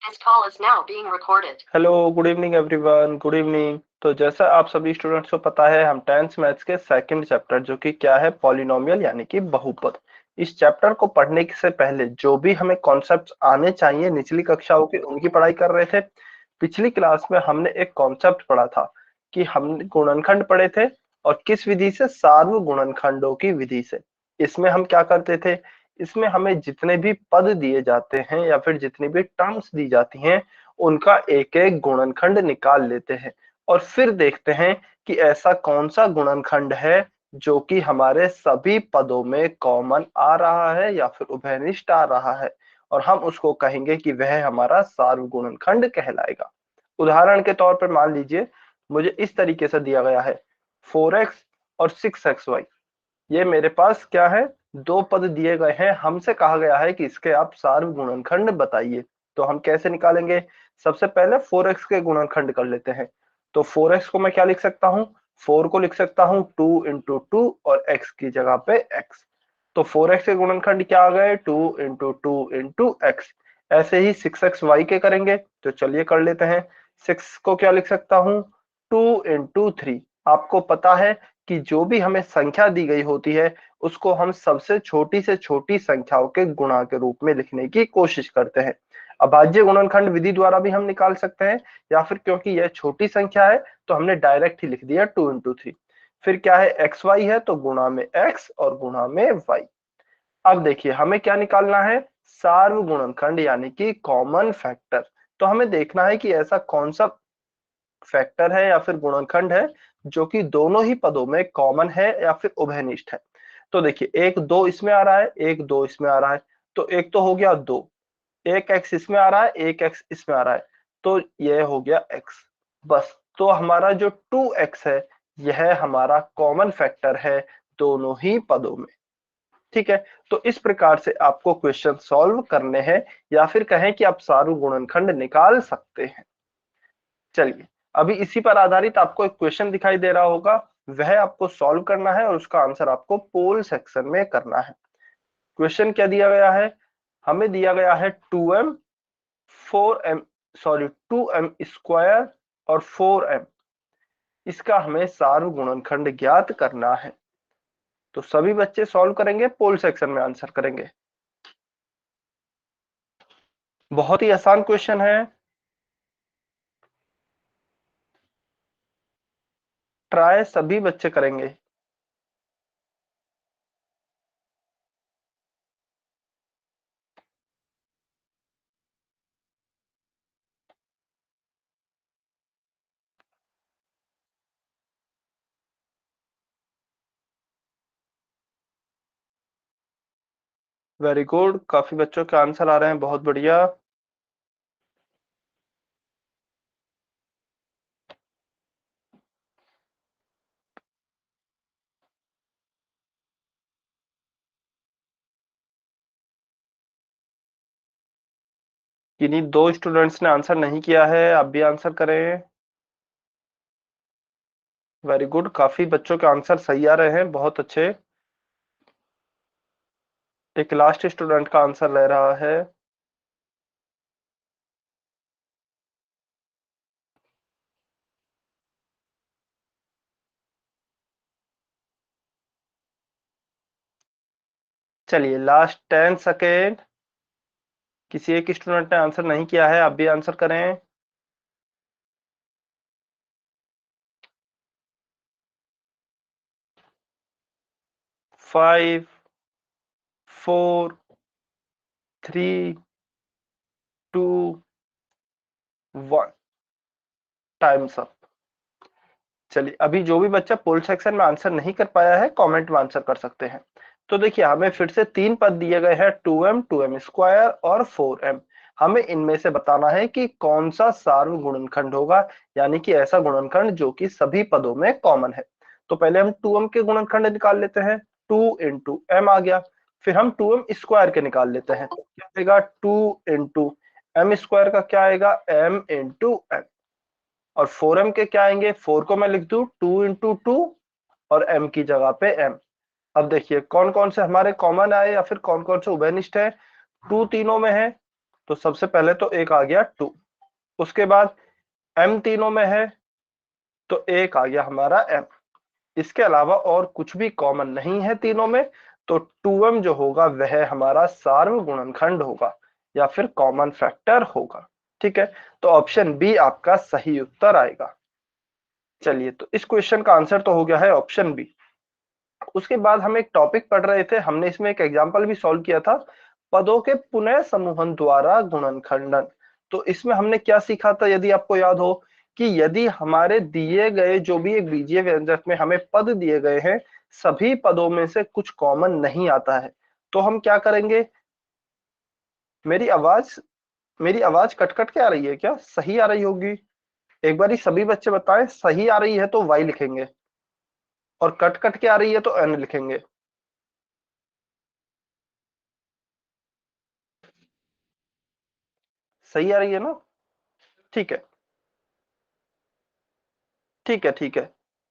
This call is now being recorded. Hello, good evening everyone, good evening. तो जैसा आप सभी स्टूडेंट्स को पता है, हम 10th मैथ्स के सेकंड चैप्टर जो कि क्या है, पॉलिनोमियल यानी कि बहुपद, इस चैप्टर को पढ़ने से पहले जो भी हमें कॉन्सेप्ट्स आने चाहिए निचली कक्षाओं के, उनकी पढ़ाई कर रहे थे। पिछली क्लास में हमने एक कॉन्सेप्ट पढ़ा था कि हमने गुणनखंड पढ़े थे, और किस विधि से, सार्वगुणनखंडों की विधि से। इसमें हम क्या करते थे, इसमें हमें जितने भी पद दिए जाते हैं या फिर जितनी भी टर्म्स दी जाती हैं, उनका एक एक गुणनखंड निकाल लेते हैं और फिर देखते हैं कि ऐसा कौन सा गुणनखंड है जो कि हमारे सभी पदों में कॉमन आ रहा है या फिर उभयनिष्ठ आ रहा है, और हम उसको कहेंगे कि वह हमारा सार्वगुणनखंड कहलाएगा। उदाहरण के तौर पर मान लीजिए, मुझे इस तरीके से दिया गया है 4x और 6xy। ये मेरे पास क्या है, दो पद दिए गए हैं, हमसे कहा गया है कि इसके आप सार्वगुणनखंड बताइए। तो हम कैसे निकालेंगे, सबसे पहले 4x के गुणनखंड कर लेते हैं। तो 4x को मैं क्या लिख सकता हूं, 4 को लिख सकता हूं 2 इंटू 2 और x की जगह पे x। तो 4x के गुणनखंड क्या आ गए, 2 इंटू 2 इंटू x। ऐसे ही 6xy के करेंगे, तो चलिए कर लेते हैं। 6 को क्या लिख सकता हूं, 2 इंटू 3। आपको पता है कि जो भी हमें संख्या दी गई होती है, उसको हम सबसे छोटी से छोटी संख्याओं के गुणा के रूप में लिखने की कोशिश करते हैं। अभाज्य गुणनखंड विधि द्वारा भी हम निकाल सकते हैं, या फिर क्योंकि यह छोटी संख्या है तो हमने डायरेक्ट ही लिख दिया 2 इंटू 3। फिर क्या है, एक्स वाई है तो गुणा में x और गुणा में y। अब देखिए हमें क्या निकालना है, सार्वगुणनखंड यानी कि कॉमन फैक्टर। तो हमें देखना है कि ऐसा कौन सा फैक्टर है या फिर गुणनखंड है जो कि दोनों ही पदों में कॉमन है या फिर उभयनिष्ठ है। तो देखिए, एक 2 इसमें आ रहा है, एक 2 इसमें आ रहा है, तो एक तो हो गया 2। एक x इसमें आ रहा है, एक x इसमें आ रहा है, तो यह हो गया x। बस, तो हमारा जो 2x है, यह हमारा कॉमन फैक्टर है दोनों ही पदों में। ठीक है, तो इस प्रकार से आपको क्वेश्चन सॉल्व करने हैं, या फिर कहें कि आप सार्वगुणनखंड निकाल सकते हैं। चलिए, अभी इसी पर आधारित आपको एक क्वेश्चन दिखाई दे रहा होगा, वह आपको सॉल्व करना है और उसका आंसर आपको पोल सेक्शन में करना है। क्वेश्चन क्या दिया गया है, हमें दिया गया है 2m 4m sorry 2m square और 4m, इसका हमें सार्वगुणनखंड ज्ञात करना है। तो सभी बच्चे सॉल्व करेंगे, पोल सेक्शन में आंसर करेंगे। बहुत ही आसान क्वेश्चन है, ट्राई सभी बच्चे करेंगे। वेरी गुड, काफी बच्चों के आंसर आ रहे हैं, बहुत बढ़िया। किन्हीं दो स्टूडेंट्स ने आंसर नहीं किया है, आप भी आंसर करें। वेरी गुड, काफी बच्चों के आंसर सही आ रहे हैं, बहुत अच्छे। एक लास्ट स्टूडेंट का आंसर ले रहा है। चलिए, लास्ट 10 सेकेंड। किसी एक स्टूडेंट ने आंसर नहीं किया है, आप भी आंसर करें। 5 4 3 2 1, टाइम्स अप। चलिए, अभी जो भी बच्चा पोल सेक्शन में आंसर नहीं कर पाया है, कमेंट में आंसर कर सकते हैं। तो देखिए, हमें फिर से 3 पद दिए गए हैं, 2m 2m स्क्वायर और 4m। हमें इनमें से बताना है कि कौन सा सार्वगुणनखंड होगा, यानी कि ऐसा गुणनखंड जो कि सभी पदों में कॉमन है। तो पहले हम 2m के गुणनखंड निकाल लेते हैं, 2 इंटू m आ गया। फिर हम 2m स्क्वायर के निकाल लेते हैं, तो क्या आएगा, 2 इंटू m स्क्वायर का क्या आएगा, m इंटू m। और 4m के क्या आएंगे, 4 को मैं लिख दूं 2 इंटू 2 और m की जगह पे m। अब देखिए कौन कौन से हमारे कॉमन आए या फिर कौन कौन से उभयनिष्ठ है। 2 तीनों में है, तो सबसे पहले तो एक आ गया 2, उसके बाद m तीनों में है तो एक आ गया हमारा m। इसके अलावा और कुछ भी कॉमन नहीं है तीनों में, तो 2m जो होगा वह हमारा सार्वगुणनखंड होगा या फिर कॉमन फैक्टर होगा। ठीक है, तो ऑप्शन बी आपका सही उत्तर आएगा। चलिए, तो इस क्वेश्चन का आंसर तो हो गया है ऑप्शन बी। उसके बाद हम एक टॉपिक पढ़ रहे थे, हमने इसमें एक एग्जांपल भी सॉल्व किया था, पदों के पुनः समूहन द्वारा गुणनखंडन। तो इसमें हमने क्या सीखा था, यदि आपको याद हो, कि यदि हमारे दिए गए जो भी एक बीजीय व्यंजक में हमें पद दिए गए हैं, सभी पदों में से कुछ कॉमन नहीं आता है, तो हम क्या करेंगे। मेरी आवाज मेरी आवाज कट कट के आ रही है क्या, सही आ रही होगी? एक बार सभी बच्चे बताएं, सही आ रही है तो वाई लिखेंगे और कट कट के आ रही है तो एन लिखेंगे। सही आ रही है ना? ठीक है, ठीक है, ठीक है।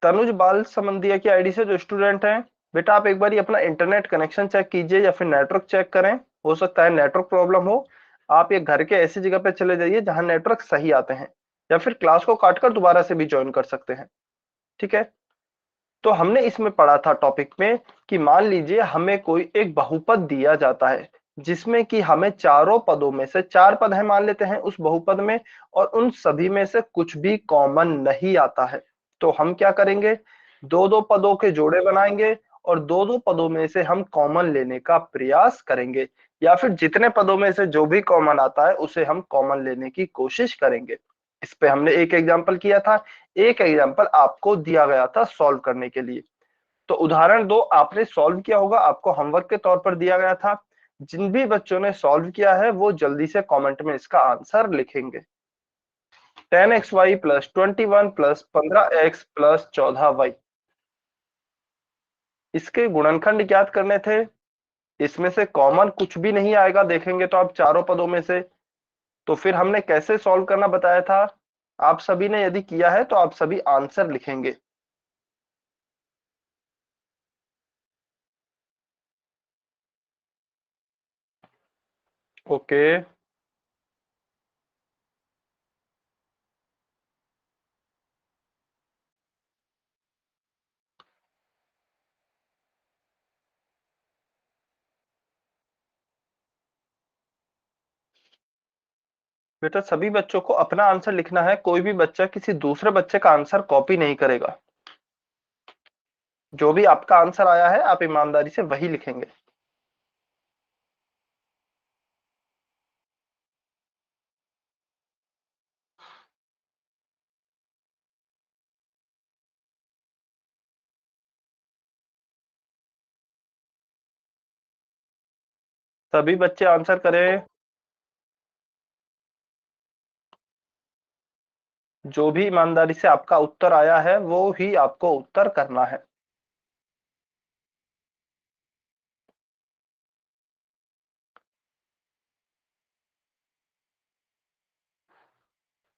तनुज बाल समंदिया की आईडी से जो स्टूडेंट हैं, बेटा आप एक बार अपना इंटरनेट कनेक्शन चेक कीजिए या फिर नेटवर्क चेक करें, हो सकता है नेटवर्क प्रॉब्लम हो। आप ये घर के ऐसी जगह पे चले जाइए जहां नेटवर्क सही आते हैं, या फिर क्लास को काटकर दोबारा से भी ज्वाइन कर सकते हैं। ठीक है, तो हमने इसमें पढ़ा था टॉपिक में कि मान लीजिए हमें कोई एक बहुपद दिया जाता है, जिसमें कि हमें चारों पदों में से, चार पद है मान लेते हैं उस बहुपद में, और उन सभी में से कुछ भी कॉमन नहीं आता है। तो हम क्या करेंगे, दो दो पदों के जोड़े बनाएंगे और दो दो पदों में से हम कॉमन लेने का प्रयास करेंगे, या फिर जितने पदों में से जो भी कॉमन आता है उसे हम कॉमन लेने की कोशिश करेंगे। इस पे हमने एक एग्जाम्पल किया था, एक एग्जाम्पल आपको दिया गया था सॉल्व करने के लिए। तो उदाहरण दो आपने सॉल्व किया होगा, आपको होमवर्क के तौर पर दिया गया था। जिन भी बच्चों ने सॉल्व किया है वो जल्दी से कमेंट में इसका आंसर लिखेंगे। 10xy plus 21 plus 15x plus 14y, इसके गुणनखंड ज्ञात करने थे। इसमें से कॉमन कुछ भी नहीं आएगा, देखेंगे तो आप चारों पदों में से। तो फिर हमने कैसे सॉल्व करना बताया था, आप सभी ने यदि किया है तो आप सभी आंसर लिखेंगे। ओके, बेटा सभी बच्चों को अपना आंसर लिखना है, कोई भी बच्चा किसी दूसरे बच्चे का आंसर कॉपी नहीं करेगा। जो भी आपका आंसर आया है आप ईमानदारी से वही लिखेंगे। सभी बच्चे आंसर करें। जो भी ईमानदारी से आपका उत्तर आया है वो ही आपको उत्तर करना है।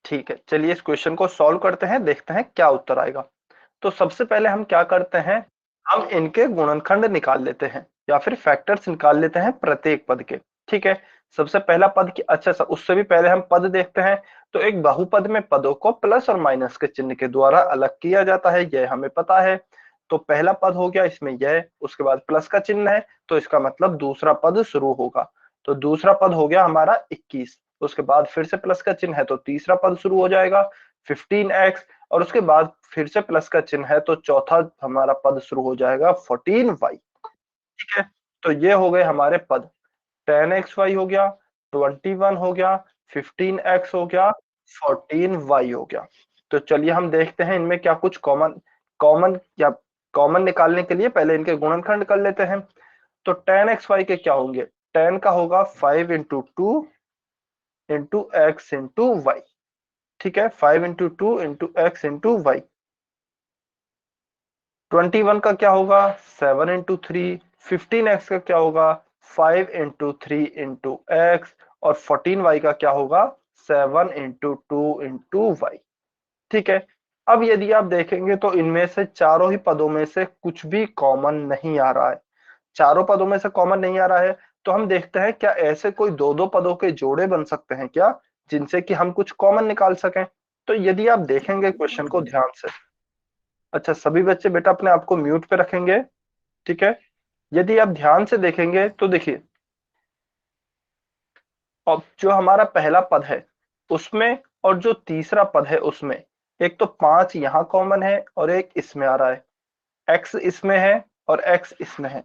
ठीक है, चलिए इस क्वेश्चन को सॉल्व करते हैं, देखते हैं क्या उत्तर आएगा। तो सबसे पहले हम क्या करते हैं, हम इनके गुणनखंड निकाल लेते हैं या फिर फैक्टर्स निकाल लेते हैं प्रत्येक पद के। ठीक है, सबसे पहला पद की, अच्छा सर उससे भी पहले हम पद देखते हैं। तो एक बहुपद में पदों को प्लस और माइनस के चिन्ह के द्वारा अलग किया जाता है, यह हमें पता है। तो पहला पद हो गया इसमें यह, उसके बाद प्लस का चिन्ह है तो इसका मतलब दूसरा पद शुरू होगा। तो दूसरा पद हो गया हमारा 21, उसके बाद फिर से प्लस का चिन्ह है तो तीसरा पद शुरू हो जाएगा 15x, और उसके बाद फिर से प्लस का चिन्ह है तो चौथा हमारा पद शुरू हो जाएगा 14y। ठीक है, तो ये हो गए हमारे पद, 10xy हो गया, 21 हो गया, 15x हो गया, 14y हो गया। तो चलिए हम देखते हैं इनमें क्या कुछ कॉमन कॉमन या कॉमन निकालने के लिए पहले इनके गुणनखंड कर लेते हैं। तो 10xy के क्या होंगे, 10 का होगा 5 into two into x into y. ठीक है, 5 into two into x into y. 21 का क्या होगा, 7 इंटू थ्री। 15x का क्या होगा, 5 इंटू थ्री इंटू एक्स। और 14y का क्या होगा, 7 इंटू टू इंटू वाई। ठीक है, अब यदि आप देखेंगे तो इनमें से चारों ही पदों में से कुछ भी कॉमन नहीं आ रहा है। चारों पदों में से कॉमन नहीं आ रहा है, तो हम देखते हैं क्या ऐसे कोई दो दो पदों के जोड़े बन सकते हैं क्या, जिनसे कि हम कुछ कॉमन निकाल सकें। तो यदि आप देखेंगे क्वेश्चन को ध्यान से, अच्छा सभी बच्चे बेटा अपने आप को म्यूट पे रखेंगे, ठीक है। यदि आप ध्यान से देखेंगे तो देखिए, अब जो हमारा पहला पद है उसमें और जो तीसरा पद है उसमें, एक तो 5 यहाँ कॉमन है और एक इसमें आ रहा है, x इसमें है और x इसमें है।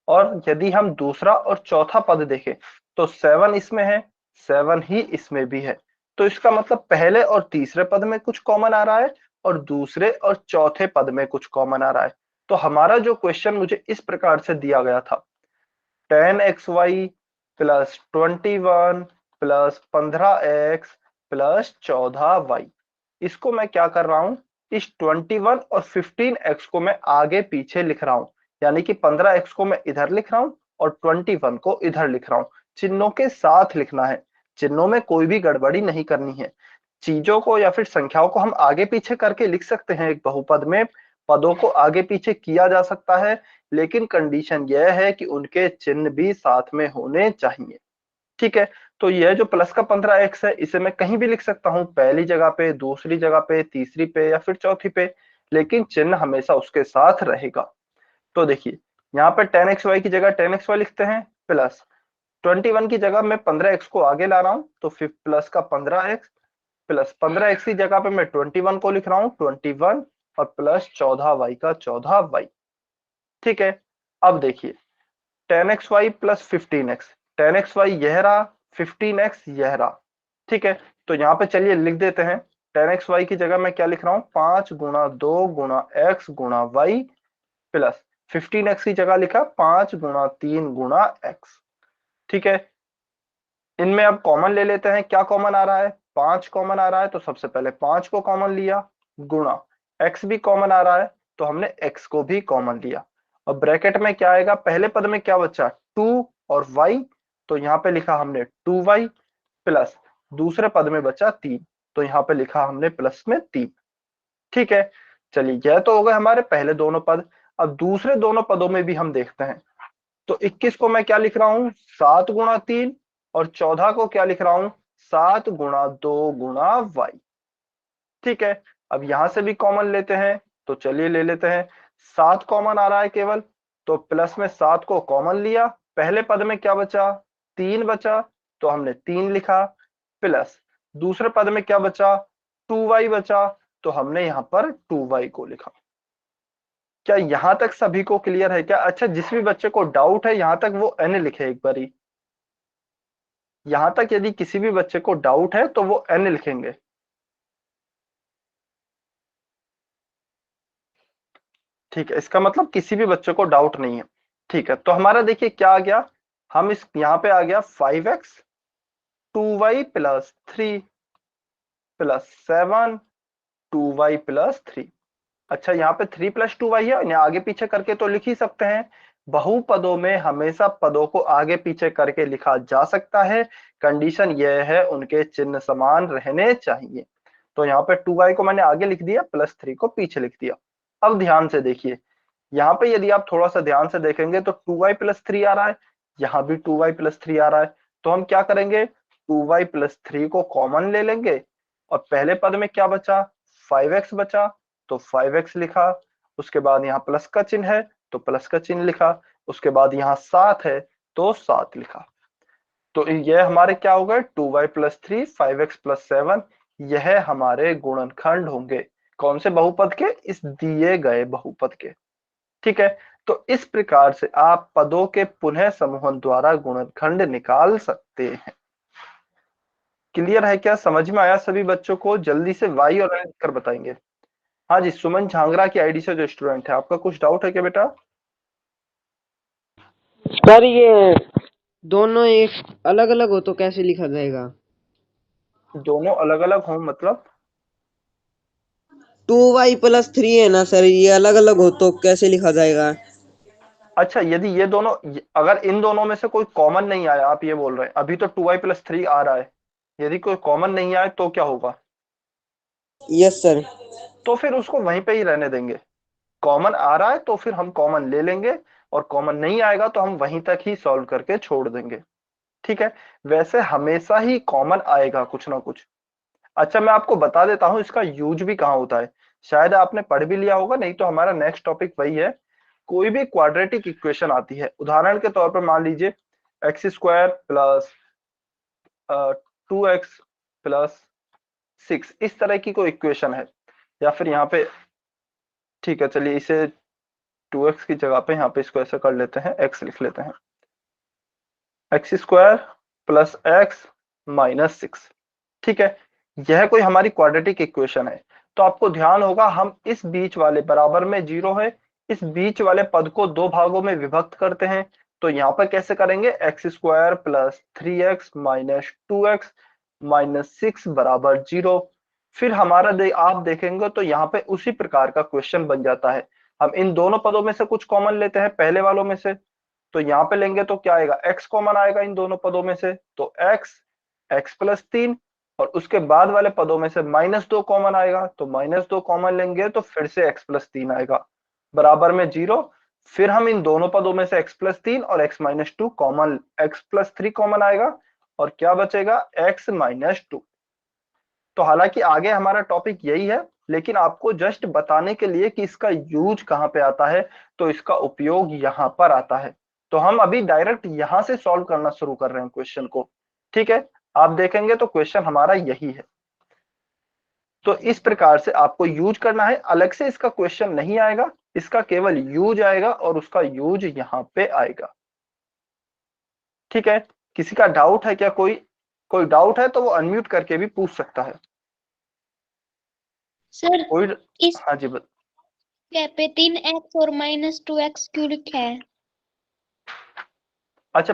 और यदि हम दूसरा और चौथा पद देखें तो 7 इसमें है, 7 ही इसमें भी है। तो इसका मतलब पहले और तीसरे पद में कुछ कॉमन आ रहा है और दूसरे और चौथे पद में कुछ कॉमन आ रहा है। तो हमारा जो क्वेश्चन मुझे इस प्रकार से दिया गया था, 10xy plus 21 plus 15x plus 14y, इसको मैं क्या कर रहा हूं, इस 21 और 15x को मैं आगे पीछे लिख रहा हूं, यानी कि 15x को मैं इधर लिख रहा हूं और 21 को इधर लिख रहा हूं। चिन्हों के साथ लिखना है, चिन्हों में कोई भी गड़बड़ी नहीं करनी है। चीजों को या फिर संख्याओं को हम आगे पीछे करके लिख सकते हैं, एक बहुपद में पदों को आगे पीछे किया जा सकता है, लेकिन कंडीशन यह है कि उनके चिन्ह भी साथ में होने चाहिए, ठीक है। तो यह जो प्लस का 15x है इसे मैं कहीं भी लिख सकता हूं, पहली जगह पे, दूसरी जगह पे, तीसरी पे या फिर चौथी पे, लेकिन चिन्ह हमेशा उसके साथ रहेगा। तो देखिए यहाँ पे 10xy की जगह 10xy लिखते हैं, प्लस 21 की जगह मैं 15x को आगे ला रहा हूं तो फिर प्लस का 15x, प्लस 15x की जगह पे मैं 21 को लिख रहा हूं 21 और प्लस 14y का 14y, ठीक है। अब देखिए 10xy प्लस 15x, 10xy यह रहा, 15x यह रहा, ठीक है। तो यहाँ पे चलिए लिख देते हैं, 10xy की जगह मैं क्या लिख रहा हूँ, 5 गुणा 2 गुणा x गुणा y, प्लस 15x की जगह लिखा 5 गुणा 3 गुणा x, ठीक है। इनमें अब कॉमन ले लेते हैं, क्या कॉमन आ रहा है, 5 कॉमन आ रहा है तो सबसे पहले 5 को कॉमन लिया, गुणा x भी कॉमन आ रहा है तो हमने x को भी कॉमन लिया। और ब्रैकेट में क्या आएगा, पहले पद में क्या बचा 2 और y, तो यहाँ पे लिखा हमने 2y, प्लस दूसरे पद में बचा 3, तो यहाँ पे लिखा हमने प्लस में 3, ठीक है। चलिए यह तो हो गए हमारे पहले दोनों पद। अब दूसरे दोनों पदों में भी हम देखते हैं, तो 21 को मैं क्या लिख रहा हूं, 7 गुणा 3, और 14 को क्या लिख रहा हूं, 7 गुणा 2 गुणा y, ठीक है। अब यहां से भी कॉमन लेते हैं, तो चलिए ले लेते हैं, 7 कॉमन आ रहा है केवल, तो प्लस में 7 को कॉमन लिया, पहले पद में क्या बचा, 3 बचा, तो हमने 3 लिखा, प्लस दूसरे पद में क्या बचा, 2y बचा, तो हमने यहाँ पर 2y को लिखा। क्या यहां तक सभी को क्लियर है क्या? अच्छा जिस भी बच्चे को डाउट है यहां तक वो n लिखे एक बारी, यहां तक यदि किसी भी बच्चे को डाउट है तो वो n लिखेंगे। ठीक है, इसका मतलब किसी भी बच्चे को डाउट नहीं है। ठीक है, तो हमारा देखिए क्या आ गया, हम इस यहाँ पे आ गया 5x 2y plus 3 plus 7 2y plus 3। अच्छा यहाँ पे 3 प्लस 2y है, इन्हें आगे पीछे करके तो लिख ही सकते हैं। बहुपदों में हमेशा पदों को आगे पीछे करके लिखा जा सकता है, कंडीशन यह है उनके चिन्ह समान रहने चाहिए। तो यहाँ पे 2y को मैंने आगे लिख दिया, प्लस 3 को पीछे लिख दिया। अब ध्यान से देखिए, यहाँ पे यदि आप थोड़ा सा ध्यान से देखेंगे तो 2y प्लस 3 आ रहा है, यहाँ भी 2y प्लस 3 आ रहा है। तो हम क्या करेंगे, 2y प्लस 3 को कॉमन ले लेंगे और पहले पद में क्या बचा, 5x बचा, तो 5x लिखा, उसके बाद यहाँ प्लस का चिन्ह है तो प्लस का चिन्ह लिखा, उसके बाद यहाँ 7 है तो 7 लिखा। तो ये हमारे क्या हो गए, 2y प्लस 3 5x प्लस 7, यह हमारे गुणनखंड होंगे कौन से बहुपद के, इस दिए गए बहुपद के। ठीक है, तो इस प्रकार से आप पदों के पुनः समूहन द्वारा गुणनखंड निकाल सकते हैं। क्लियर है क्या, समझ में आया सभी बच्चों को? जल्दी से वाई और एन कर बताएंगे। हाँ जी, सुमन झांगरा की आईडी से जो स्टूडेंट है, आपका कुछ डाउट है क्या बेटा? सर ये दोनों एक अलग अलग हो तो कैसे लिखा जाएगा? दोनों अलग अलग हो मतलब? 2y प्लस 3 है ना सर, ये अलग अलग हो तो कैसे लिखा जाएगा? अच्छा यदि ये दोनों, अगर इन दोनों में से कोई कॉमन नहीं आया, आप ये बोल रहे हैं, अभी तो 2y प्लस 3 आ रहा है, यदि कोई कॉमन नहीं आए तो क्या होगा? Yes sir. तो फिर उसको वहीं पे ही रहने देंगे। कॉमन आ रहा है तो फिर हम कॉमन ले लेंगे, और कॉमन नहीं आएगा तो हम वहीं तक ही सॉल्व करके छोड़ देंगे। ठीक है, वैसे हमेशा ही कॉमन आएगा कुछ ना कुछ। अच्छा, मैं आपको बता देता हूं इसका यूज भी कहाँ होता है। शायद आपने पढ़ भी लिया होगा, नहीं तो हमारा नेक्स्ट टॉपिक वही है। कोई भी क्वाड्रेटिक इक्वेशन आती है, उदाहरण के तौर पर मान लीजिए x square plus 2x plus 6, इस तरह की कोई इक्वेशन है। या फिर यहाँ पे, ठीक है चलिए इसे 2x की जगह पे यहाँ पे इसको ऐसे कर लेते हैं, x लिख लेते हैं, x² + x - 6। ठीक है, यह कोई हमारी क्वाड्रेटिक इक्वेशन है। तो आपको ध्यान होगा हम इस बीच वाले बराबर में 0 है, इस बीच वाले पद को दो भागों में विभक्त करते हैं। तो यहाँ पर कैसे करेंगे, x² + 3x - 2x - 6 = 0। फिर हमारा आप देखेंगे तो यहाँ पे उसी प्रकार का क्वेश्चन बन जाता है। हम इन दोनों पदों में से कुछ कॉमन लेते हैं, पहले वालों में से। तो यहाँ पे लेंगे तो क्या आएगा, x कॉमन आएगा इन दोनों पदों में से, तो x + 3। और उसके बाद वाले पदों में से -2 कॉमन आएगा, तो -2 कॉमन लेंगे तो फिर से x + 3 आएगा, बराबर में 0। फिर हम इन दोनों पदों में से x + 3 और x - 3 कॉमन आएगा, और क्या बचेगा, x - 2। तो हालांकि आगे हमारा टॉपिक यही है, लेकिन आपको जस्ट बताने के लिए कि इसका यूज कहाँ पे आता है, तो इसका उपयोग यहाँ पर आता है। तो हम अभी डायरेक्ट यहां से सॉल्व करना शुरू कर रहे हैं क्वेश्चन को। ठीक है, आप देखेंगे तो क्वेश्चन हमारा यही है। तो इस प्रकार से आपको यूज करना है, अलग से इसका क्वेश्चन नहीं आएगा, इसका केवल यूज आएगा और उसका यूज यहाँ पे आएगा। ठीक है, किसी का डाउट है क्या, कोई कोई डाउट है तो वो अनम्यूट करके भी पूछ सकता है। सर कोई, इस हाँ जी क्या पे 3x और -2x क्यों लिखा है? अच्छा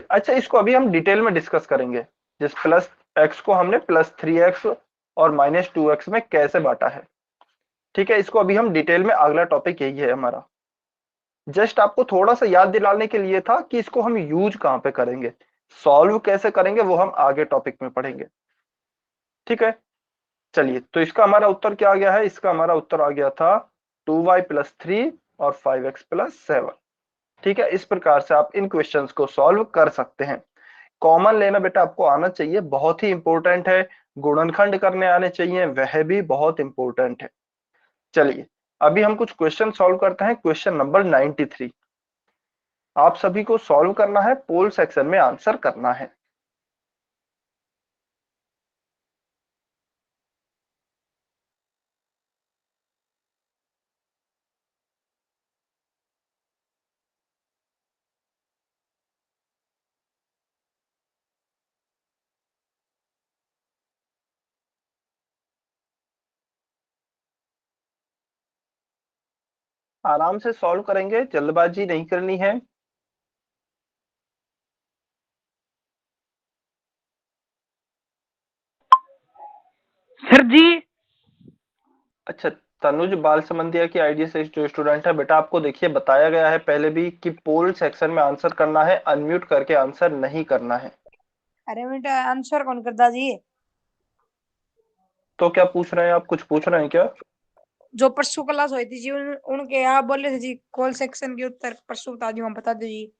अच्छा, इसको अभी हम डिटेल में डिस्कस करेंगे। जिस प्लस एक्स को हमने +3x और -2x में कैसे बांटा है। ठीक है, इसको अभी हम डिटेल में, अगला टॉपिक यही है हमारा। जस्ट आपको थोड़ा सा याद दिलाने के लिए था कि इसको हम यूज कहां पे करेंगे, सॉल्व कैसे करेंगे वो हम आगे टॉपिक में पढ़ेंगे। ठीक है, चलिए तो इसका हमारा उत्तर क्या आ गया है, इसका हमारा उत्तर आ गया था 2y + 3 और 5x + 7। ठीक है, इस प्रकार से आप इन क्वेश्चंस को सॉल्व कर सकते हैं। कॉमन लेना बेटा आपको आना चाहिए, बहुत ही इंपॉर्टेंट है। गुणनखंड करने आने चाहिए, वह भी बहुत इंपॉर्टेंट है। चलिए अभी हम कुछ क्वेश्चन सॉल्व करते हैं। क्वेश्चन नंबर 93 आप सभी को सॉल्व करना है, पोल सेक्शन में आंसर करना है। आराम से सॉल्व करेंगे, जल्दबाजी नहीं करनी है। सर जी। अच्छा, तनुज बाल समंदिया की आईडी से जो स्टूडेंट है, बेटा आपको देखिए बताया गया है पहले भी कि पोल सेक्शन में आंसर करना है, अनम्यूट करके आंसर नहीं करना है। अरे बेटा आंसर कौन करता जी? तो क्या पूछ रहे हैं आप, कुछ पूछ रहे हैं क्या? जो परसों क्लास हुई थी जी उनके आप बोले थे जी कॉल सेक्शन के उत्तर परसों बता दी, हम बता दो जी।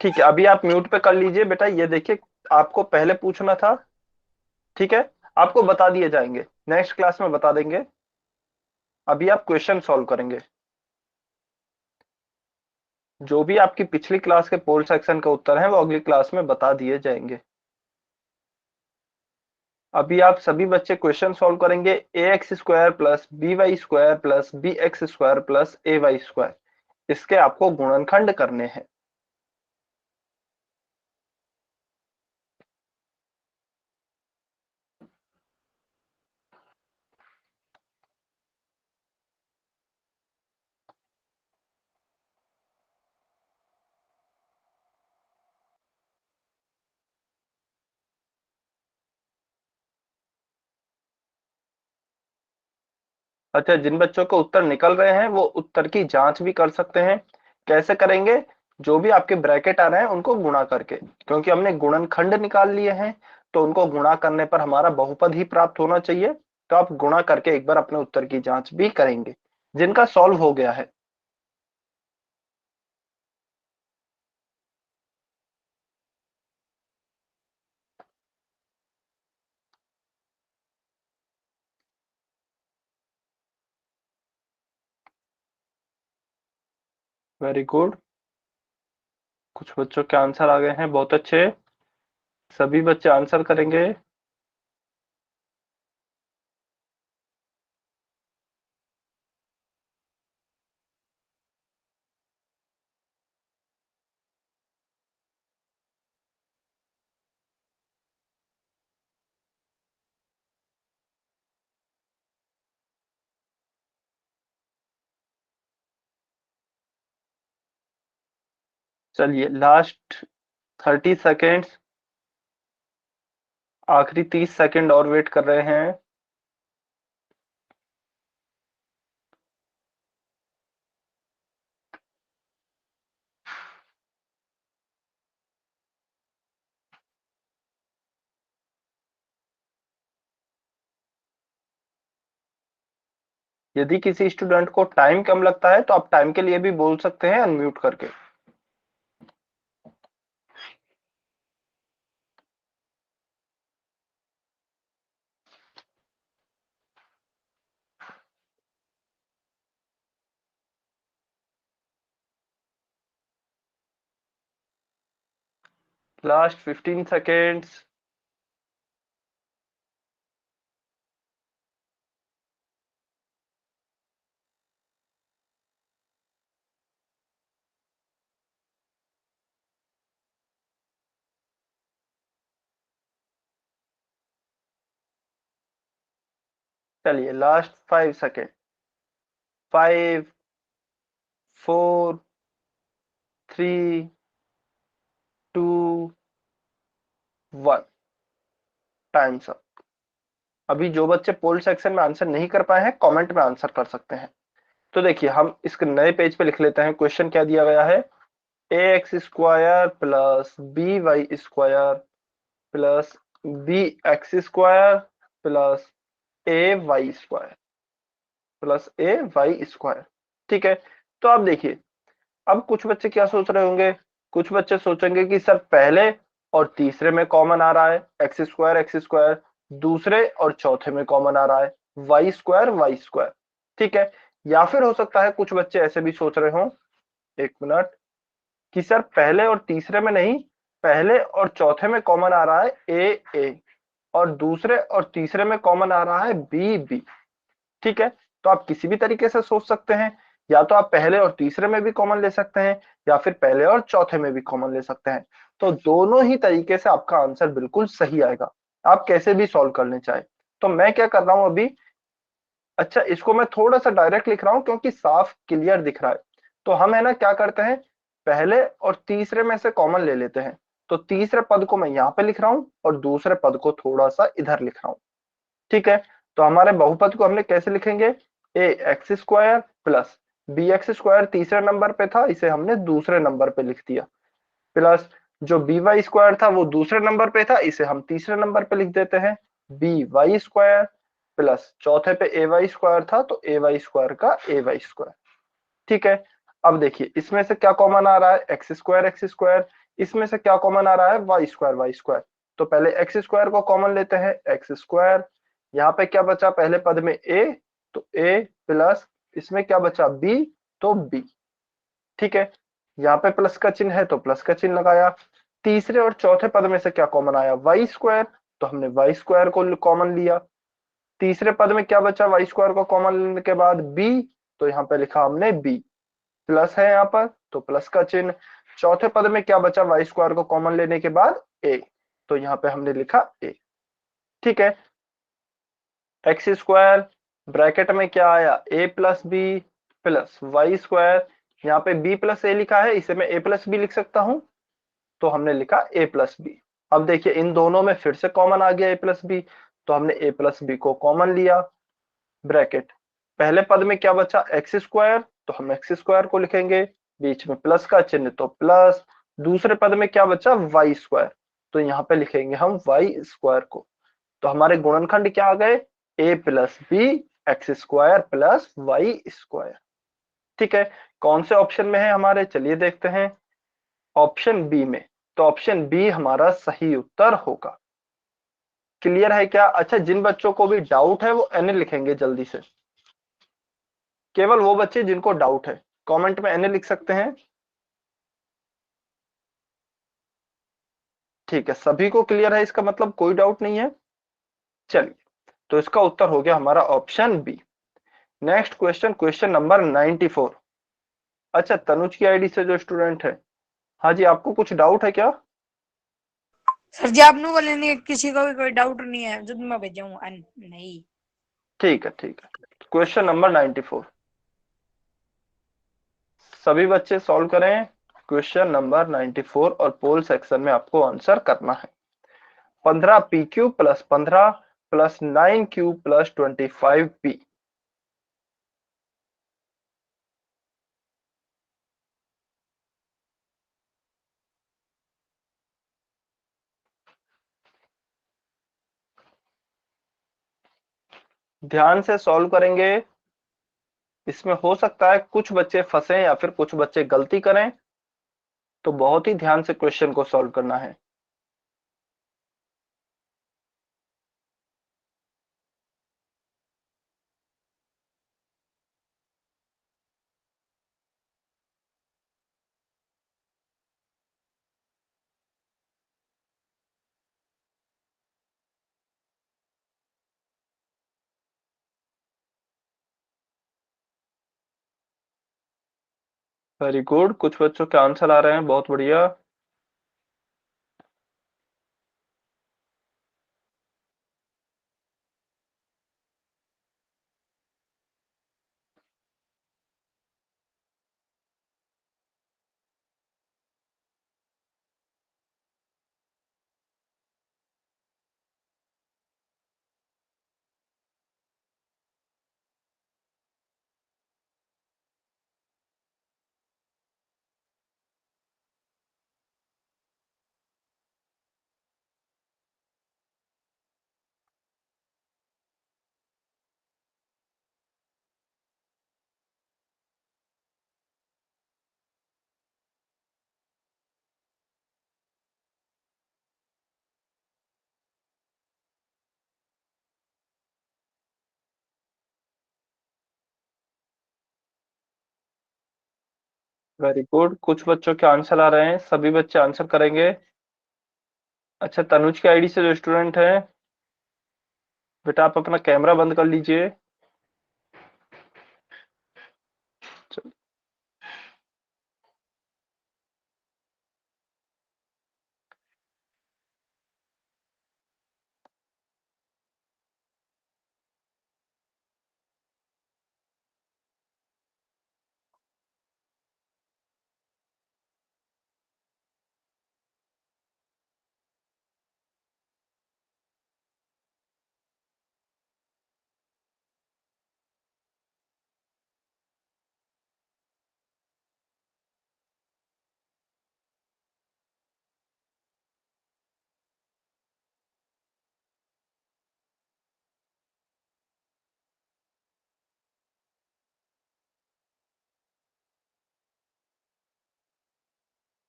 ठीक है, अभी आप म्यूट पे कर लीजिए बेटा, ये देखिए आपको पहले पूछना था। ठीक है, आपको बता दिए जाएंगे, नेक्स्ट क्लास में बता देंगे। अभी आप क्वेश्चन सॉल्व करेंगे, जो भी आपकी पिछली क्लास के पोल सेक्शन का उत्तर है वो अगली क्लास में बता दिए जाएंगे। अभी आप सभी बच्चे क्वेश्चन सॉल्व करेंगे। ax² + by² + bx² + ay², इसके आपको गुणनखंड करने हैं। अच्छा, जिन बच्चों को उत्तर निकल रहे हैं वो उत्तर की जांच भी कर सकते हैं। कैसे करेंगे, जो भी आपके ब्रैकेट आ रहे हैं उनको गुणा करके, क्योंकि हमने गुणनखंड निकाल लिए हैं तो उनको गुणा करने पर हमारा बहुपद ही प्राप्त होना चाहिए। तो आप गुणा करके एक बार अपने उत्तर की जांच भी करेंगे, जिनका सॉल्व हो गया है। वेरी गुड, कुछ बच्चों के आंसर आ गए हैं, बहुत अच्छे। सभी बच्चे आंसर करेंगे। चलिए लास्ट 30 सेकेंड्स, आखिरी 30 सेकेंड और वेट कर रहे हैं। यदि किसी स्टूडेंट को टाइम कम लगता है तो आप टाइम के लिए भी बोल सकते हैं अनम्यूट करके। Last 15 seconds. चलिए लास्ट 5 सेकेंड। 5, 4, 3, 2, 1। Times up. अभी जो बच्चे पोल सेक्शन में आंसर नहीं कर पाए हैं कमेंट में आंसर कर सकते हैं। तो देखिए हम इसके नए पेज पे लिख लेते हैं। क्वेश्चन क्या दिया गया है, ax² plus by² plus bx² plus ay² plus ay²। ठीक है, तो आप देखिए अब कुछ बच्चे क्या सोच रहे होंगे, कुछ बच्चे सोचेंगे कि सर पहले और तीसरे में कॉमन आ रहा है x², दूसरे और चौथे में कॉमन आ रहा है y²। ठीक है, या फिर हो सकता है कुछ बच्चे ऐसे भी सोच रहे हो, एक मिनट, कि सर पहले और तीसरे में नहीं, पहले और चौथे में कॉमन आ रहा है ए और दूसरे और तीसरे में कॉमन आ रहा है बी। ठीक है, तो आप किसी भी तरीके से सोच सकते हैं, या तो आप पहले और तीसरे में भी कॉमन ले सकते हैं या फिर पहले और चौथे में भी कॉमन ले सकते हैं। तो दोनों ही तरीके से आपका आंसर बिल्कुल सही आएगा, आप कैसे भी सॉल्व करने चाहे। तो मैं क्या कर रहा हूं अभी, अच्छा इसको मैं थोड़ा सा डायरेक्ट लिख रहा हूं क्योंकि साफ क्लियर दिख रहा है। तो हम है ना क्या करते हैं, पहले और तीसरे में से कॉमन ले लेते हैं। तो तीसरे पद को मैं यहाँ पे लिख रहा हूं और दूसरे पद को थोड़ा सा इधर लिख रहा हूं। ठीक है, तो हमारे बहुपद को हमने कैसे लिखेंगे, ax² प्लस bx² तीसरे नंबर पे था, इसे हमने दूसरे नंबर पे लिख दिया, प्लस जो by² था वो दूसरे नंबर पे था, इसे हम तीसरे नंबर पे लिख देते हैं by² प्लस चौथे पे ay² था तो ay² का ay²। ठीक है, अब देखिए इसमें से क्या कॉमन आ रहा है, x²। इसमें से क्या कॉमन आ रहा है, y²। तो पहले x² को कॉमन लेते हैं, x²। यहाँ पे क्या बचा पहले पद में a, तो a प्लस इसमें क्या बचा b, तो b। ठीक है, यहाँ पे प्लस का चिन्ह है तो प्लस का चिन्ह लगाया। तीसरे और चौथे पद में से क्या कॉमन आया, y², तो हमने y² को कॉमन लिया। तीसरे पद में क्या बचा, y² को कॉमन लेने के बाद b, तो यहाँ पे लिखा हमने b, प्लस है यहाँ पर तो प्लस का चिन्ह। चौथे पद में क्या बचा, y² को कॉमन लेने के बाद a, तो यहाँ पे हमने लिखा a। ठीक है, x² ब्रैकेट में क्या आया, a plus B plus y²। यहाँ पे b प्लस a लिखा है, इसे मैं a प्लस बी लिख सकता हूं, तो हमने लिखा a प्लस बी। अब देखिए इन दोनों में फिर से कॉमन आ गया a प्लस बी, तो हमने a प्लस बी को कॉमन लिया। ब्रैकेट पहले पद में क्या बचा, x², तो हम x² को लिखेंगे, बीच में प्लस का चिन्ह तो प्लस। दूसरे पद में क्या बचा, y², तो यहाँ पे लिखेंगे हम y² को। तो हमारे गुणनखंड क्या आ गए, a plus B x² plus y²। ठीक है, कौन से ऑप्शन में है हमारे, चलिए देखते हैं, ऑप्शन बी में। तो ऑप्शन बी हमारा सही उत्तर होगा। क्लियर है क्या? अच्छा जिन बच्चों को भी डाउट है वो एन लिखेंगे जल्दी से, केवल वो बच्चे जिनको डाउट है। कमेंट में एन लिख सकते हैं। ठीक है, सभी को क्लियर है, इसका मतलब कोई डाउट नहीं है। चलिए, तो इसका उत्तर हो गया हमारा option B. Next question, question number 94। अच्छा, तनुज की आईडी से जो स्टूडेंट है, हाँ जी, आपको कुछ डाउट है क्या? सर जी आप नु बोलेंगे किसी को भी कोई डाउट नहीं है जब मैं भेजाऊं नहीं। ठीक है, ठीक है। क्वेश्चन नंबर 94, सभी बच्चे सॉल्व करें क्वेश्चन नंबर 94 और पोल सेक्शन में आपको आंसर करना है। 15 P Q plus 15 plus 9 Q plus 25 P. ध्यान से सॉल्व करेंगे। इसमें हो सकता है कुछ बच्चे फंसे या फिर कुछ बच्चे गलती करें, तो बहुत ही ध्यान से क्वेश्चन को सॉल्व करना है। वेरी गुड, कुछ बच्चों के आंसर आ रहे हैं, बहुत बढ़िया। वेरी गुड, कुछ बच्चों के आंसर आ रहे हैं, सभी बच्चे आंसर करेंगे। अच्छा, तनुज की आईडी से जो स्टूडेंट है, बेटा आप अपना कैमरा बंद कर लीजिए।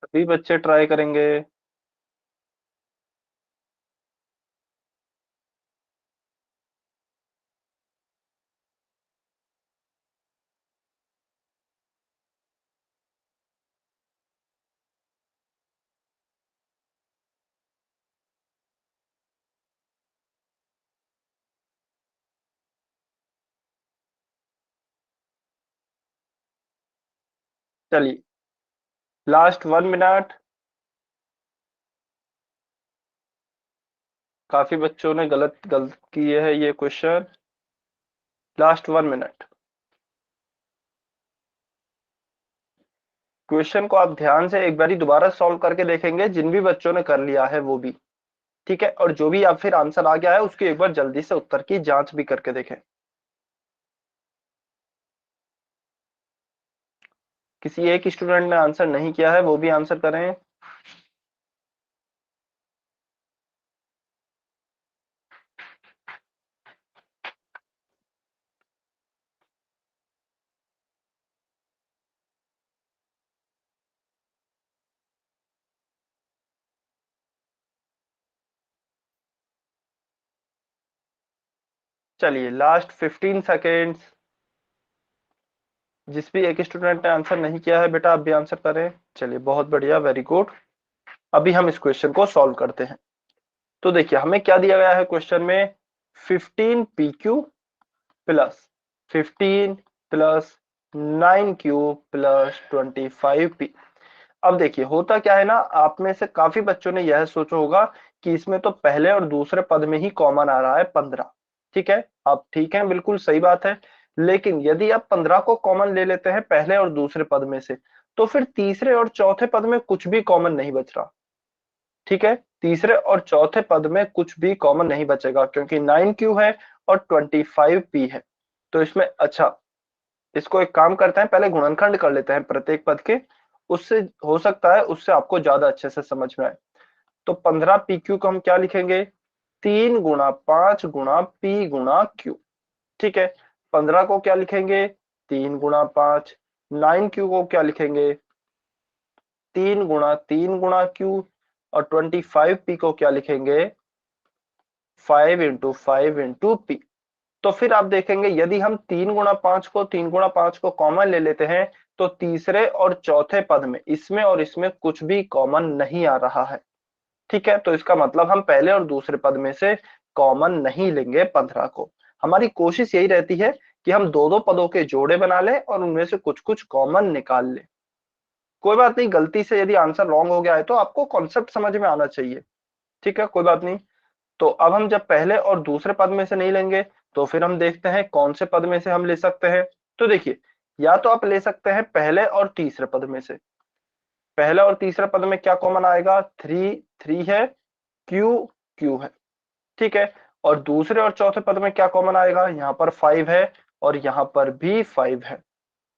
सभी बच्चे ट्राई करेंगे। चलिए, लास्ट 1 मिनट। काफी बच्चों ने गलत गलत किए है ये क्वेश्चन। Last 1 minute. क्वेश्चन को आप ध्यान से एक बारी दोबारा सॉल्व करके देखेंगे, जिन भी बच्चों ने कर लिया है वो भी। ठीक है, और जो भी आप फिर आंसर आ गया है उसकी एक बार जल्दी से उत्तर की जांच भी करके देखें। किसी एक स्टूडेंट ने आंसर नहीं किया है, वो भी आंसर करें। चलिए, लास्ट 15 सेकेंड्स। जिस भी एक स्टूडेंट ने आंसर नहीं किया है बेटा, आप भी आंसर करें। चलिए बहुत बढ़िया, वेरी गुड। अभी हम इस क्वेश्चन को सॉल्व करते हैं। तो देखिए हमें क्या दिया गया है क्वेश्चन में, 15 PQ plus 15 plus 9Q plus 25P। अब देखिए होता क्या है ना, आप में से काफी बच्चों ने यह सोचा होगा कि इसमें तो पहले और दूसरे पद में ही कॉमन आ रहा है 15। ठीक है, आप ठीक है, बिल्कुल सही बात है। लेकिन यदि आप 15 को कॉमन ले लेते हैं पहले और दूसरे पद में से, तो फिर तीसरे और चौथे पद में कुछ भी कॉमन नहीं बच रहा। ठीक है, तीसरे और चौथे पद में कुछ भी कॉमन नहीं बचेगा, क्योंकि 9Q है और 25P है। तो इसमें अच्छा, इसको एक काम करते हैं, पहले गुणनखंड कर लेते हैं प्रत्येक पद के, उससे हो सकता है उससे आपको ज्यादा अच्छे से समझ में आए। तो 15PQ को हम क्या लिखेंगे, 3 गुणा 5 गुणा P गुणा Q। ठीक है, 15 को क्या लिखेंगे, 3 गुणा 5। 9Q को क्या लिखेंगे, 3 गुणा 3 गुणा Q। और 25P को क्या लिखेंगे, 5 इंटू 5 इंटू P। तो फिर आप देखेंगे यदि हम 3 गुणा 5 को 3 गुणा 5 को कॉमन ले लेते हैं, तो तीसरे और चौथे पद में इसमें और इसमें कुछ भी कॉमन नहीं आ रहा है। ठीक है, तो इसका मतलब हम पहले और दूसरे पद में से कॉमन नहीं लेंगे 15 को। हमारी कोशिश यही रहती है कि हम दो दो पदों के जोड़े बना लें और उनमें से कुछ कुछ कॉमन निकाल लें। कोई बात नहीं, गलती से यदि आंसर रॉन्ग हो गया है तो आपको कॉन्सेप्ट समझ में आना चाहिए। ठीक है, कोई बात नहीं। तो अब हम जब पहले और दूसरे पद में से नहीं लेंगे, तो फिर हम देखते हैं कौन से पद में से हम ले सकते हैं। तो देखिए, या तो आप ले सकते हैं पहले और तीसरे पद में से। पहले और तीसरे पद में क्या कॉमन आएगा, 3 3 है, Q Q है। ठीक है, और दूसरे और चौथे पद में क्या कॉमन आएगा, यहाँ पर 5 है और यहाँ पर भी 5 है।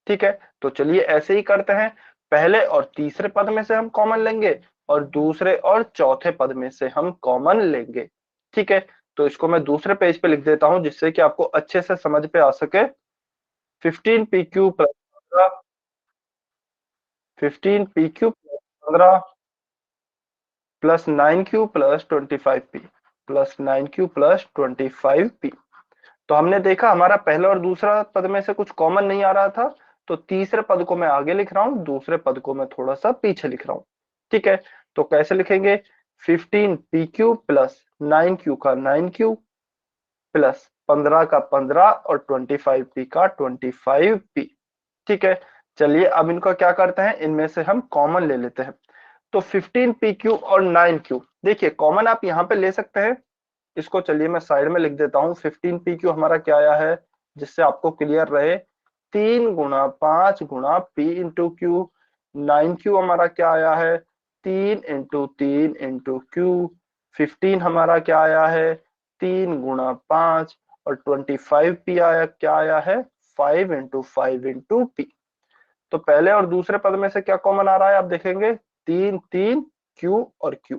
ठीक है, तो चलिए ऐसे ही करते हैं, पहले और तीसरे पद में से हम कॉमन लेंगे और दूसरे और चौथे पद में से हम कॉमन लेंगे। ठीक है, तो इसको मैं दूसरे पेज पे लिख देता हूं जिससे कि आपको अच्छे से समझ पे आ सके। 15PQ plus 15, 15PQ plus 15 plus 9Q plus 25P plus 9Q plus 25P। तो हमने देखा हमारा पहला और दूसरा पद में से कुछ कॉमन नहीं आ रहा था, तो तीसरे पद को मैं आगे लिख रहा हूं, दूसरे पद को मैं थोड़ा सा पीछे लिख रहा हूं। ठीक है, तो कैसे लिखेंगे, 15PQ प्लस 9Q का 9Q प्लस 15 का 15 और 25P का 25P। ठीक है, चलिए अब इनका क्या करते हैं, इनमें से हम कॉमन ले लेते हैं। तो 15PQ और 9Q, देखिए कॉमन आप यहाँ पे ले सकते हैं। इसको चलिए मैं साइड में लिख देता हूँ। 15PQ हमारा क्या आया है, जिससे आपको क्लियर रहे, 3 गुणा 5 गुणा P इंटू Q। 9Q हमारा क्या आया है, 3 इंटू 3 इंटू Q। 15 हमारा क्या आया है, 3 गुणा 5। और 25P आया, क्या आया है, 5 इंटू 5 इंटू P। तो पहले और दूसरे पद में से क्या कॉमन आ रहा है, आप देखेंगे 3 3 Q और Q।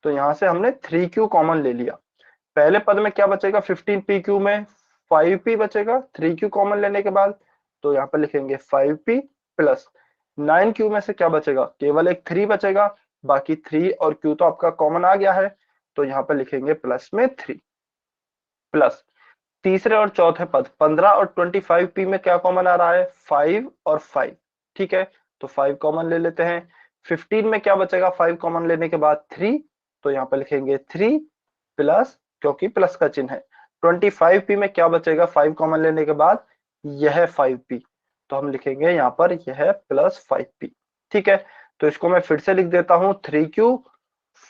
तो यहाँ से हमने 3Q कॉमन ले लिया। पहले पद में क्या बचेगा, 15PQ में 5P बचेगा 3Q कॉमन लेने के बाद। तो यहाँ पर लिखेंगे 5P प्लस 9Q में से क्या बचेगा, केवल एक 3 बचेगा, बाकी 3 और Q तो आपका कॉमन आ गया है। तो यहाँ पर लिखेंगे प्लस में 3 प्लस तीसरे और चौथे पद 15 और 25P में क्या कॉमन आ रहा है, 5 और 5। ठीक है, तो 5 कॉमन ले लेते हैं। 15 में क्या बचेगा 5 कॉमन लेने के बाद, 3। तो यहाँ पे लिखेंगे 3 प्लस, क्योंकि प्लस का चिन्ह है। 25P में क्या बचेगा 5 कॉमन लेने के बाद, यह 5P। तो हम लिखेंगे यहाँ पर यह प्लस 5P। ठीक है, तो इसको मैं फिर से लिख देता हूँ, 3Q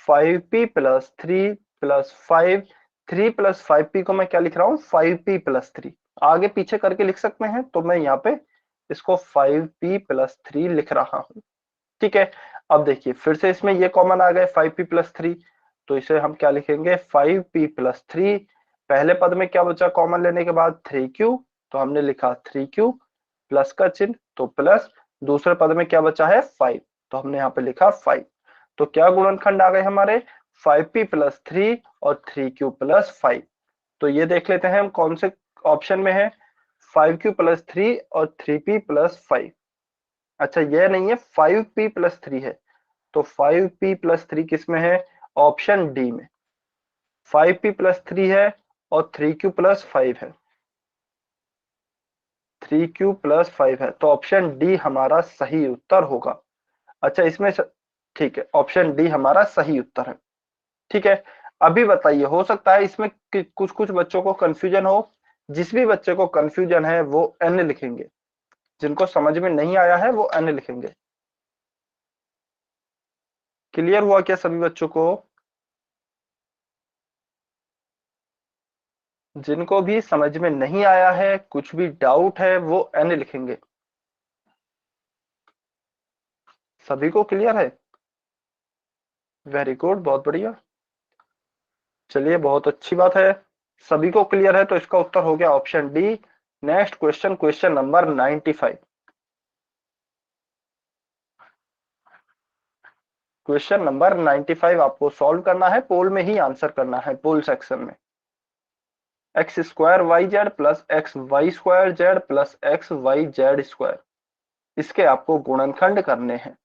5P plus 3 plus 5। 3 plus 5P को मैं क्या लिख रहा हूँ, 5P प्लस 3। आगे पीछे करके लिख सकते हैं, तो मैं यहाँ पे इसको 5P प्लस 3 लिख रहा हूँ। ठीक है, अब देखिए फिर से इसमें ये कॉमन आ गए 5P प्लस 3। तो इसे हम क्या लिखेंगे, 5P प्लस 3। पहले पद में क्या बचा कॉमन लेने के बाद, 3Q। तो हमने लिखा 3Q प्लस का चिन्ह, तो प्लस दूसरे पद में क्या बचा है, 5। तो हमने यहाँ पे लिखा 5। तो क्या गुणनखंड आ गए हमारे, 5P प्लस 3 और 3Q प्लस 5। तो ये देख लेते हैं हम कौन से ऑप्शन में है, 5Q प्लस 3 और 3P प्लस 5। अच्छा ये नहीं है, 5P प्लस 3 है। तो 5P प्लस 3 किस में है, ऑप्शन डी में। 5P प्लस 3 है और 3Q प्लस 5 है। 3q+5 है, तो ऑप्शन डी हमारा सही उत्तर होगा। अच्छा इसमें ठीक है, ऑप्शन डी हमारा सही उत्तर है। ठीक है, अभी बताइए, हो सकता है इसमें कुछ कुछ बच्चों को कंफ्यूजन हो। जिस भी बच्चे को कंफ्यूजन है वो एन लिखेंगे, जिनको समझ में नहीं आया है वो एन लिखेंगे। क्लियर हुआ क्या सभी बच्चों को? जिनको भी समझ में नहीं आया है, कुछ भी डाउट है, वो एन लिखेंगे। सभी को क्लियर है? वेरी गुड, बहुत बढ़िया। चलिए बहुत अच्छी बात है, सभी को क्लियर है, तो इसका उत्तर हो गया option D. Next question, question number 95। Question number 95 आपको सॉल्व करना है, पोल में ही आंसर करना है, पोल सेक्शन में। x² yz plus xy² plus xyz², इसके आपको गुणनखंड करने हैं।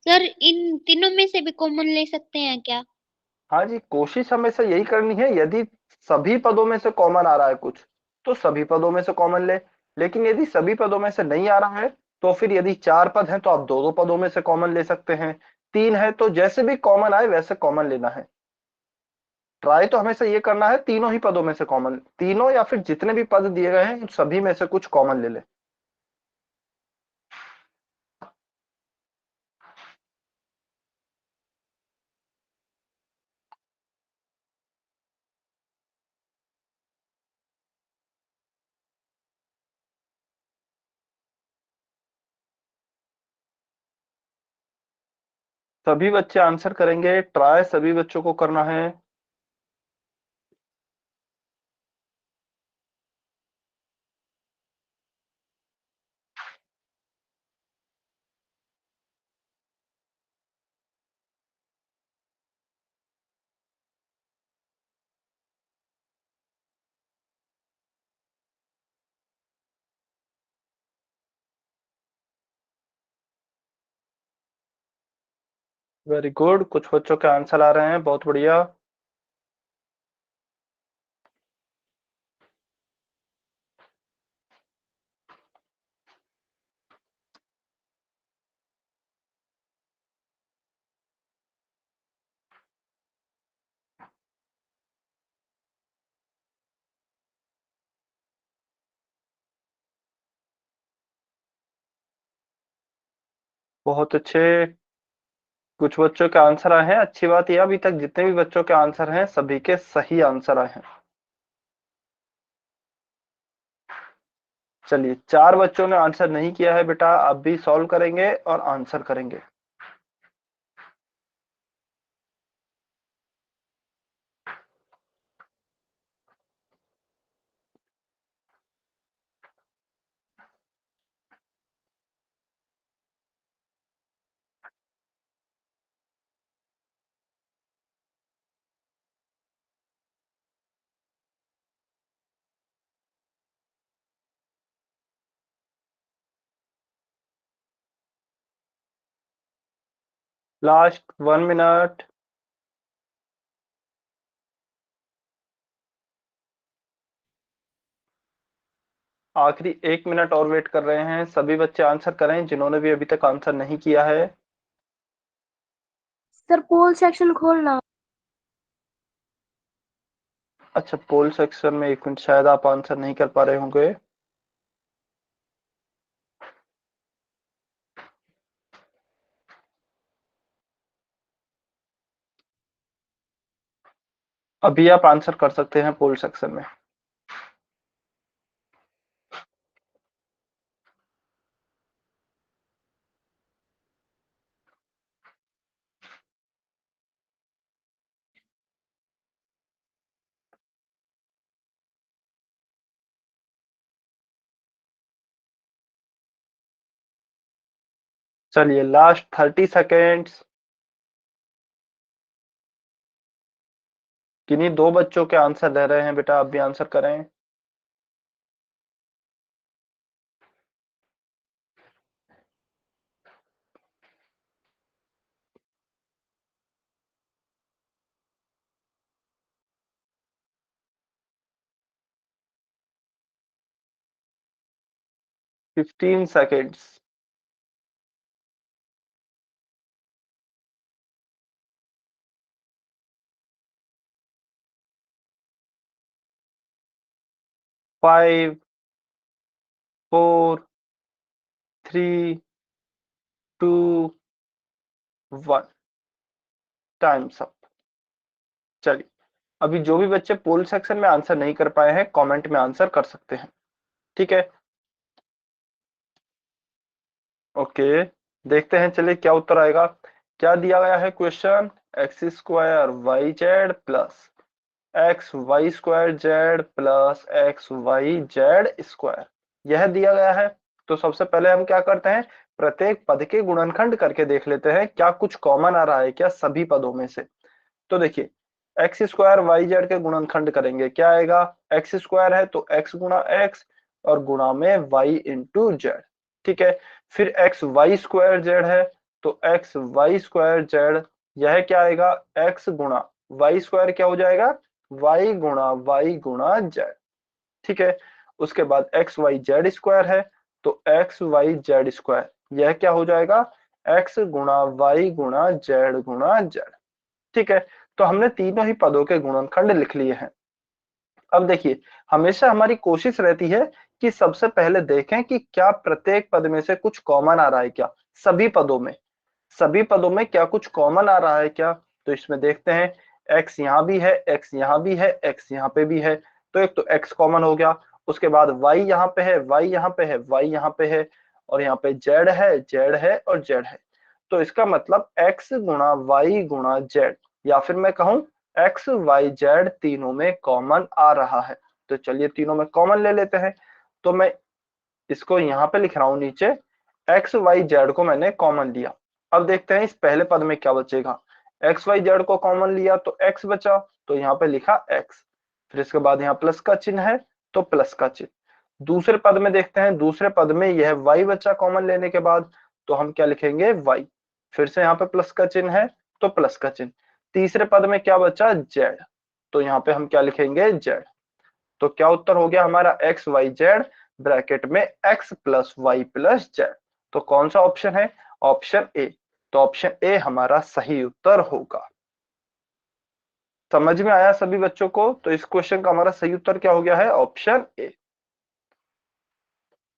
सर इन तीनों में से भी कॉमन ले सकते हैं क्या? हाँ जी, कोशिश हमेशा यही करनी है। यदि सभी पदों में से कॉमन आ रहा है कुछ, तो सभी पदों में से कॉमन ले। लेकिन यदि सभी पदों में से नहीं आ रहा है, तो फिर यदि 4 पद हैं तो आप दो दो पदों में से कॉमन ले सकते हैं। 3 है तो जैसे भी कॉमन आए वैसे कॉमन लेना है। ट्राई तो हमेशा ये करना है तीनों ही पदों में से कॉमन, तीनों या फिर जितने भी पद दिए गए हैं उन सभी में से कुछ कॉमन ले ले। सभी बच्चे आंसर करेंगे, ट्राई सभी बच्चों को करना है। वेरी गुड, कुछ बच्चों के आंसर आ रहे हैं, बहुत बढ़िया। बहुत अच्छे, कुछ बच्चों के आंसर आए हैं। अच्छी बात यह, अभी तक जितने भी बच्चों के आंसर हैं सभी के सही आंसर आए हैं। चलिए 4 बच्चों ने आंसर नहीं किया है बेटा, आप भी सॉल्व करेंगे और आंसर करेंगे। Last 1 minute. आखिरी 1 मिनट और वेट कर रहे हैं, सभी बच्चे आंसर करें जिन्होंने भी अभी तक आंसर नहीं किया है। सर पोल सेक्शन खोलना। अच्छा पोल सेक्शन में 1 मिनट, शायद आप आंसर नहीं कर पा रहे होंगे। अभी आप आंसर कर सकते हैं पोल सेक्शन में। चलिए लास्ट 30 सेकेंड्स। किन्हीं 2 बच्चों के आंसर दे रहे हैं बेटा, आप भी आंसर करें। 15 seconds. Five, 4, 3, 2, 1. Times up. चलिए, अभी जो भी बच्चे पोल सेक्शन में आंसर नहीं कर पाए हैं, कमेंट में आंसर कर सकते हैं. ठीक है, ओके, देखते हैं. चलिए क्या उत्तर आएगा. क्या दिया गया है question. X square y z plus x y square z plus x y z square, यह दिया गया है. तो सबसे पहले हम क्या करते हैं, प्रत्येक पद के गुणनखंड करके देख लेते हैं क्या कुछ कॉमन आ रहा है क्या सभी पदों में से. तो देखिए, एक्स स्क्वायर वाई जेड के गुणनखंड करेंगे, क्या आएगा. एक्स स्क्वायर है तो एक्स गुणा एक्स और गुणा में वाई इंटू जेड. ठीक है, फिर एक्स वाई स्क्वायर जेड है तो एक्स वाई स्क्वायर जेड, यह क्या आएगा. एक्स गुणा वाई स्क्वायर क्या हो जाएगा, वाई गुणा जेड. ठीक है, उसके बाद एक्स वाई जेड स्क्वायर है तो एक्स वाई जेड स्क्वायर, यह क्या हो जाएगा, एक्स गुणा गुणा जेड. ठीक है, तो हमने तीनों ही पदों के गुणनखंड लिख लिए हैं. अब देखिए, हमेशा हमारी कोशिश रहती है कि सबसे पहले देखें कि क्या प्रत्येक पद में से कुछ कॉमन आ रहा है क्या, सभी पदों में क्या कुछ कॉमन आ रहा है क्या. तो इसमें देखते हैं, x यहाँ भी है, x यहाँ भी है, x यहाँ पे भी है, तो एक तो x कॉमन हो गया. उसके बाद y यहाँ पे है, y यहाँ पे है, y यहाँ पे है, और यहाँ पे z है और z है. तो इसका मतलब x गुणा y गुणा z, या फिर मैं कहूं x y z तीनों में कॉमन आ रहा है. तो चलिए तीनों में कॉमन ले लेते हैं. तो मैं इसको यहाँ पे लिख रहा हूं नीचे, x y z को मैंने कॉमन लिया. अब देखते हैं इस पहले पद में क्या बचेगा. x y z को कॉमन लिया तो x बचा, तो यहाँ पे लिखा x. फिर इसके बाद यहाँ प्लस का चिन्ह है तो प्लस का चिन्ह. दूसरे पद में देखते हैं, दूसरे पद में यह y बचा कॉमन लेने के बाद, तो हम क्या लिखेंगे y. फिर से यहाँ पे प्लस का चिन्ह है तो प्लस का चिन्ह. तीसरे पद में क्या बचा, z, तो यहाँ पे हम क्या लिखेंगे z. तो क्या उत्तर हो गया हमारा, एक्स वाई जेड ब्रैकेट में x plus y plus z. तो कौन सा ऑप्शन है, ऑप्शन ए. तो ऑप्शन ए हमारा सही उत्तर होगा. समझ में आया सभी बच्चों को. तो इस क्वेश्चन का हमारा सही उत्तर क्या हो गया है, ऑप्शन ए.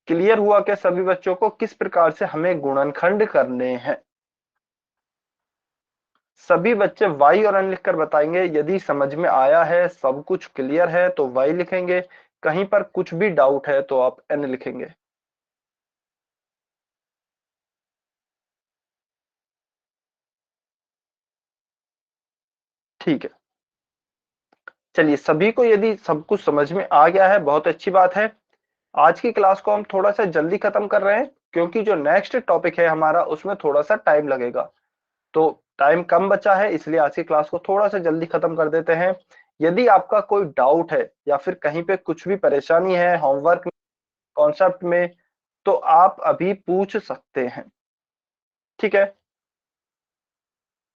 क्लियर हुआ क्या सभी बच्चों को किस प्रकार से हमें गुणनखंड करने हैं. सभी बच्चे y और n लिखकर बताएंगे. यदि समझ में आया है, सब कुछ क्लियर है तो y लिखेंगे, कहीं पर कुछ भी डाउट है तो आप n लिखेंगे. ठीक है, चलिए सभी को यदि सब कुछ समझ में आ गया है, बहुत अच्छी बात है. आज की क्लास को हम थोड़ा सा जल्दी खत्म कर रहे हैं क्योंकि जो नेक्स्ट टॉपिक है हमारा उसमें थोड़ा सा टाइम लगेगा. तो टाइम कम बचा है, इसलिए आज की क्लास को थोड़ा सा जल्दी खत्म कर देते हैं. यदि आपका कोई डाउट है या फिर कहीं पे कुछ भी परेशानी है होमवर्क कॉन्सेप्ट में, तो आप अभी पूछ सकते हैं. ठीक है,